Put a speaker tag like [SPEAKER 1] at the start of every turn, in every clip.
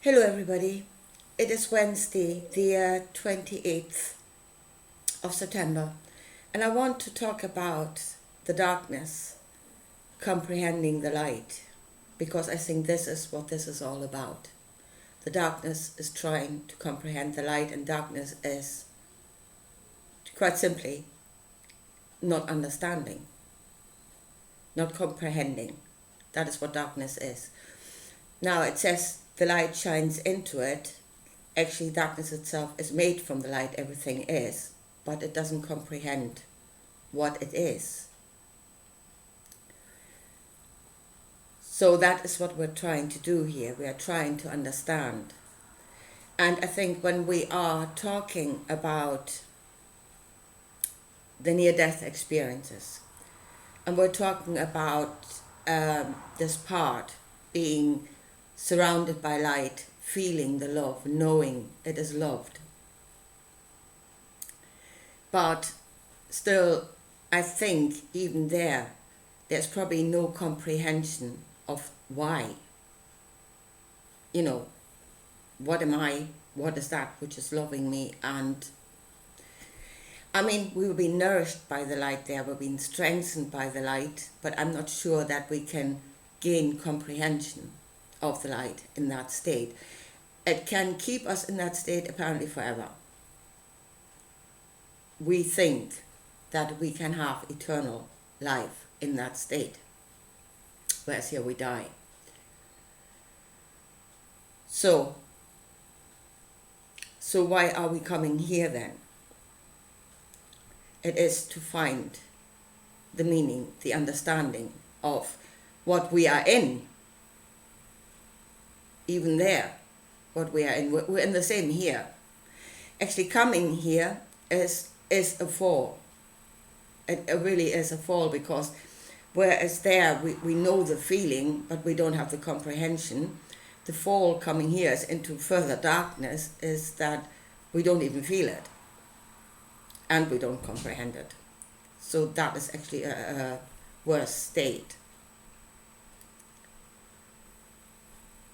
[SPEAKER 1] Hello, everybody. It is Wednesday, the 28th of September, and I want to talk about the darkness comprehending the light because I think this is what this is all about. The darkness is trying to comprehend the light, and darkness is quite simply not understanding, not comprehending. That is what darkness is. Now it says the light shines into it. Actually, darkness itself is made from the light, everything is, but it doesn't comprehend what it is. So that is what we're trying to do here. We are trying to understand. And I think when we are talking about the near-death experiences, and we're talking about this part being surrounded by light, feeling the love, knowing it is loved. But still, I think even there's probably no comprehension of why. What am I? What is that which is loving me? And I mean, we will be nourished by the light there, we're being strengthened by the light, but I'm not sure that we can gain comprehension of the light in that state. It can keep us in that state apparently forever. We think that we can have eternal life in that state, whereas here we die. So why are we coming here then? It is to find the meaning, the understanding of what we are in. Even there, what we are in, we're in the same here. Actually, coming here is a fall. It really is a fall, because whereas there we know the feeling, but we don't have the comprehension. The fall coming here is into further darkness, is that we don't even feel it, and we don't comprehend it. So that is actually a worse state.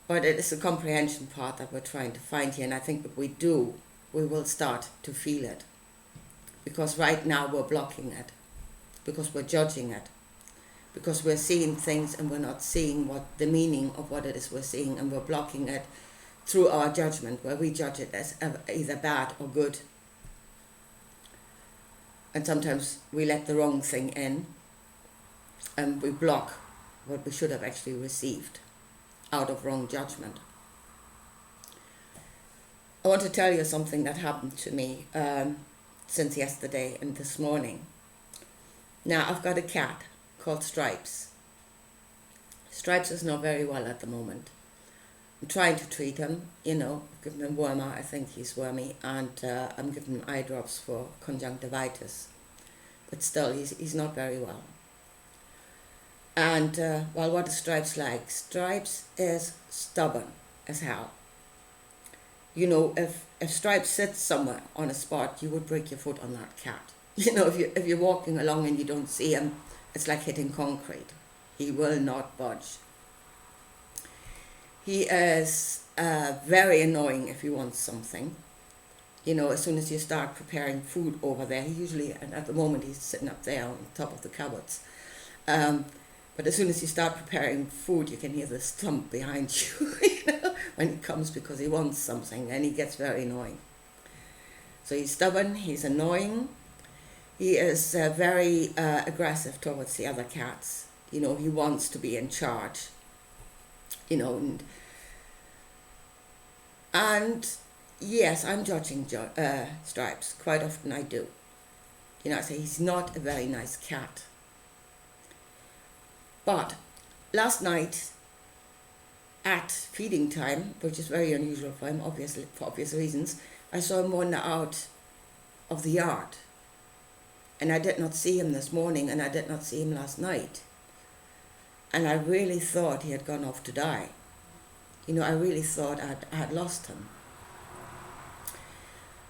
[SPEAKER 1] But it is the comprehension part that we're trying to find here, and I think if we do, we will start to feel it. Because right now we're blocking it, because we're judging it, because we're seeing things and we're not seeing what the meaning of what it is we're seeing, and we're blocking it through our judgment, where we judge it as either bad or good. And sometimes we let the wrong thing in, and we block what we should have actually received out of wrong judgment. I want to tell you something that happened to me since yesterday and this morning. Now, I've got a cat called Stripes. Stripes is not very well at the moment. I'm trying to treat him, giving him wormer. I think he's wormy, and I'm giving him eye drops for conjunctivitis. But still, he's not very well. And, what is Stripes like? Stripes is stubborn as hell. If Stripes sits somewhere on a spot, you would break your foot on that cat. If you're walking along and you don't see him, it's like hitting concrete. He will not budge. He is very annoying if he wants something. As soon as you start preparing food over there, he usually, and at the moment he's sitting up there on top of the cupboards. But as soon as you start preparing food, you can hear the stump behind you, when he comes because he wants something, and he gets very annoying. So he's stubborn, he's annoying, he is very aggressive towards the other cats. He wants to be in charge, and yes, I'm judging Stripes. Quite often I do. I say he's not a very nice cat. But last night, at feeding time, which is very unusual for him, obviously, for obvious reasons, I saw him wander out of the yard. And I did not see him this morning, and I did not see him last night. And I really thought he had gone off to die. I really thought I had lost him.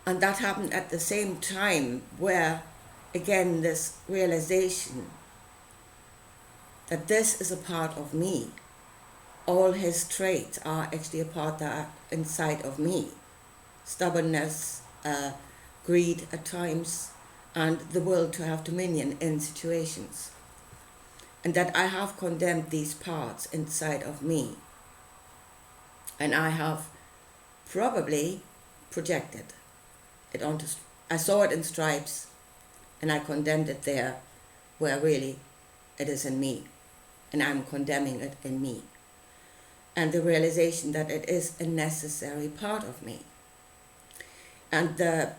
[SPEAKER 1] And that happened at the same time where, again, this realization that this is a part of me. all his traits are actually a part that are inside of me. Stubbornness, greed at times, and the will to have dominion in situations. And that I have condemned these parts inside of me. And I have probably projected it onto, I saw it in stripes and I condemned it there where really it is in me. And I'm condemning it in me. And the realization that it is a necessary part of me. And the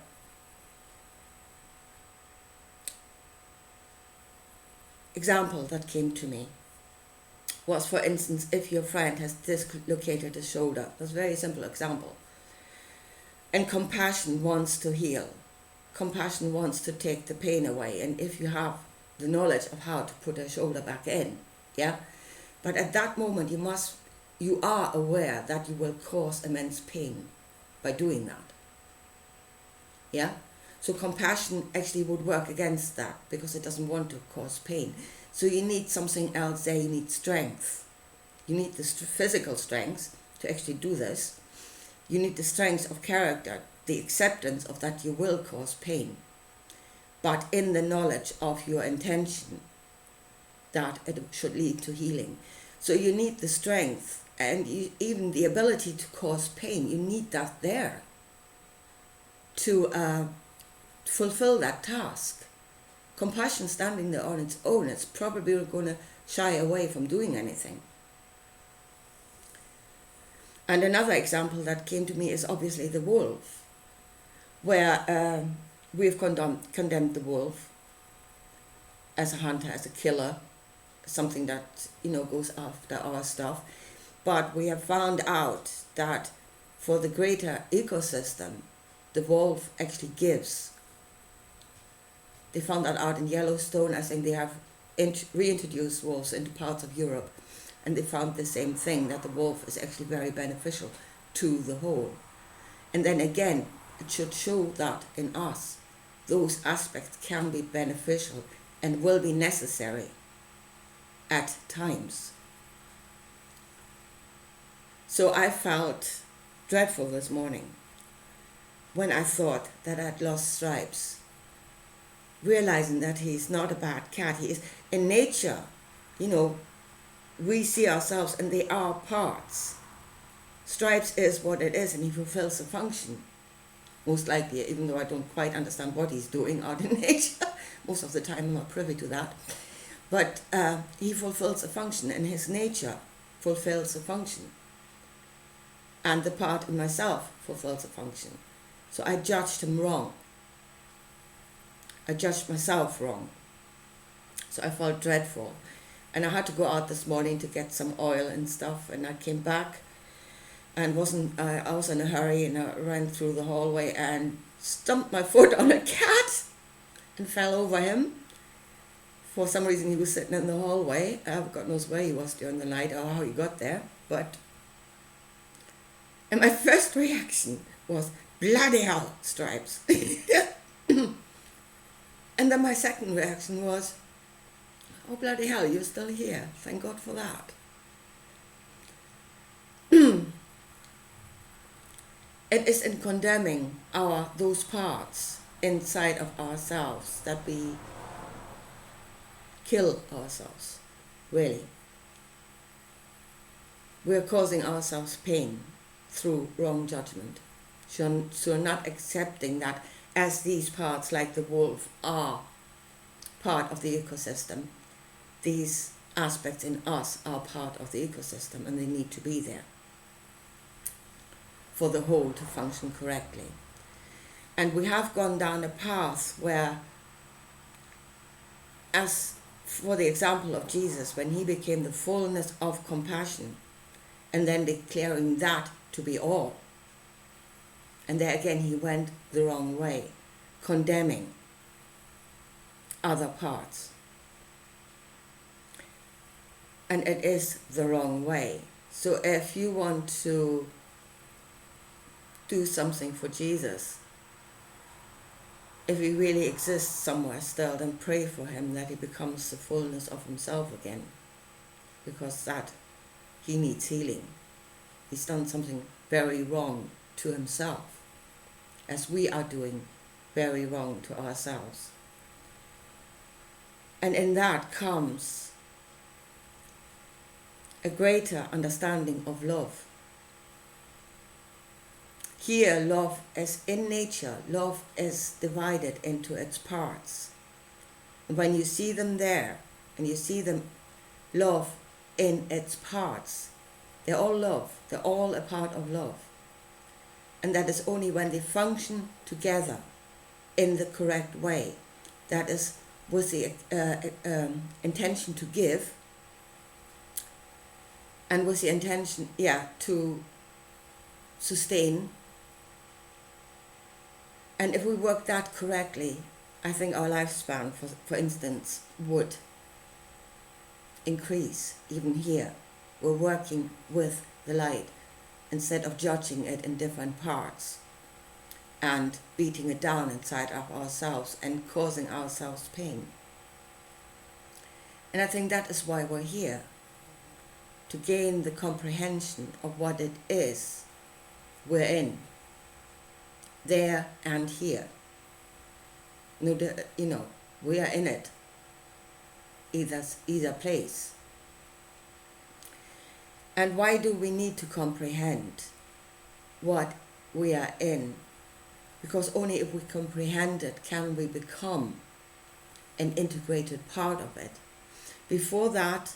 [SPEAKER 1] example that came to me was, for instance, if your friend has dislocated his shoulder. That's a very simple example. And compassion wants to heal. Compassion wants to take the pain away. And if you have the knowledge of how to put a shoulder back in, yeah? But at that moment you are aware that you will cause immense pain by doing that. Yeah? So compassion actually would work against that because it doesn't want to cause pain. So you need something else there. You need strength. You need the physical strength to actually do this. You need the strength of character, the acceptance of that you will cause pain, but in the knowledge of your intention that it should lead to healing. So you need the strength and even the ability to cause pain. You need that there to fulfill that task. Compassion standing there on its own, it's probably going to shy away from doing anything. And another example that came to me is obviously the wolf, where we've condemned the wolf as a hunter, as a killer, something that, goes after our stuff. But we have found out that for the greater ecosystem, the wolf actually gives. They found that out in Yellowstone. I think they have reintroduced wolves into parts of Europe, and they found the same thing, that the wolf is actually very beneficial to the whole. And then again, it should show that in us, those aspects can be beneficial and will be necessary at times. So I felt dreadful this morning when I thought that I'd lost Stripes, realizing that he's not a bad cat. He is in nature, we see ourselves and they are parts. Stripes is what it is and he fulfills a function. Most likely, even though I don't quite understand what he's doing out in nature. Most of the time I'm not privy to that. But he fulfills a function and his nature fulfills a function. And the part in myself fulfills a function. So I judged him wrong. I judged myself wrong. So I felt dreadful. And I had to go out this morning to get some oil and stuff. And I came back and I was in a hurry and I ran through the hallway and stumped my foot on a cat and fell over him. For some reason he was sitting in the hallway. God knows where he was during the night or how he got there. And my first reaction was, bloody hell, Stripes. And then my second reaction was, oh bloody hell, you're still here. Thank God for that. It is in condemning those parts inside of ourselves that we kill ourselves, really. We're causing ourselves pain through wrong judgment. So not accepting that as these parts, like the wolf, are part of the ecosystem, these aspects in us are part of the ecosystem and they need to be there for the whole to function correctly. And we have gone down a path where, as for the example of Jesus, when he became the fullness of compassion and then declaring that to be all, and there again he went the wrong way, condemning other parts. And it is the wrong way. So if you want to do something for Jesus, if he really exists somewhere still, then pray for him that he becomes the fullness of himself again, because that he needs healing. He's done something very wrong to himself, as we are doing very wrong to ourselves. And in that comes a greater understanding of love. Here, love is in nature, love is divided into its parts. And when you see them there, and you see them love in its parts, they're all love, they're all a part of love. And that is only when they function together in the correct way, that is with the intention to give, and with the intention, to sustain. And if we work that correctly, I think our lifespan, for instance, would increase. Even here, we're working with the light instead of judging it in different parts and beating it down inside of ourselves and causing ourselves pain. And I think that is why we're here, to gain the comprehension of what it is we're in, there and here. We are in it, either place. And why do we need to comprehend what we are in? Because only if we comprehend it can we become an integrated part of it. Before that,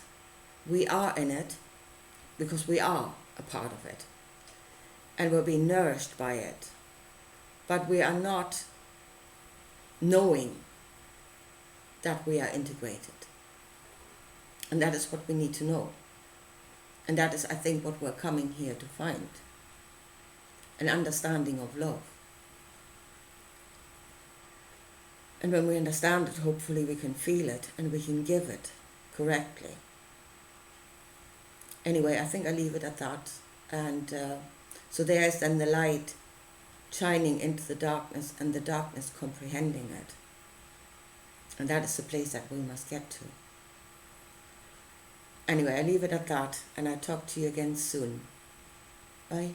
[SPEAKER 1] we are in it because we are a part of it, and we're being nourished by it. But we are not knowing that we are integrated. And that is what we need to know. And that is, I think, what we're coming here to find. An understanding of love. And when we understand it, hopefully we can feel it and we can give it correctly. Anyway, I think I'll leave it at that. And so there is then the light shining into the darkness, and the darkness comprehending it. And that is the place that we must get to. Anyway, I leave it at that, and I'll talk to you again soon. Bye.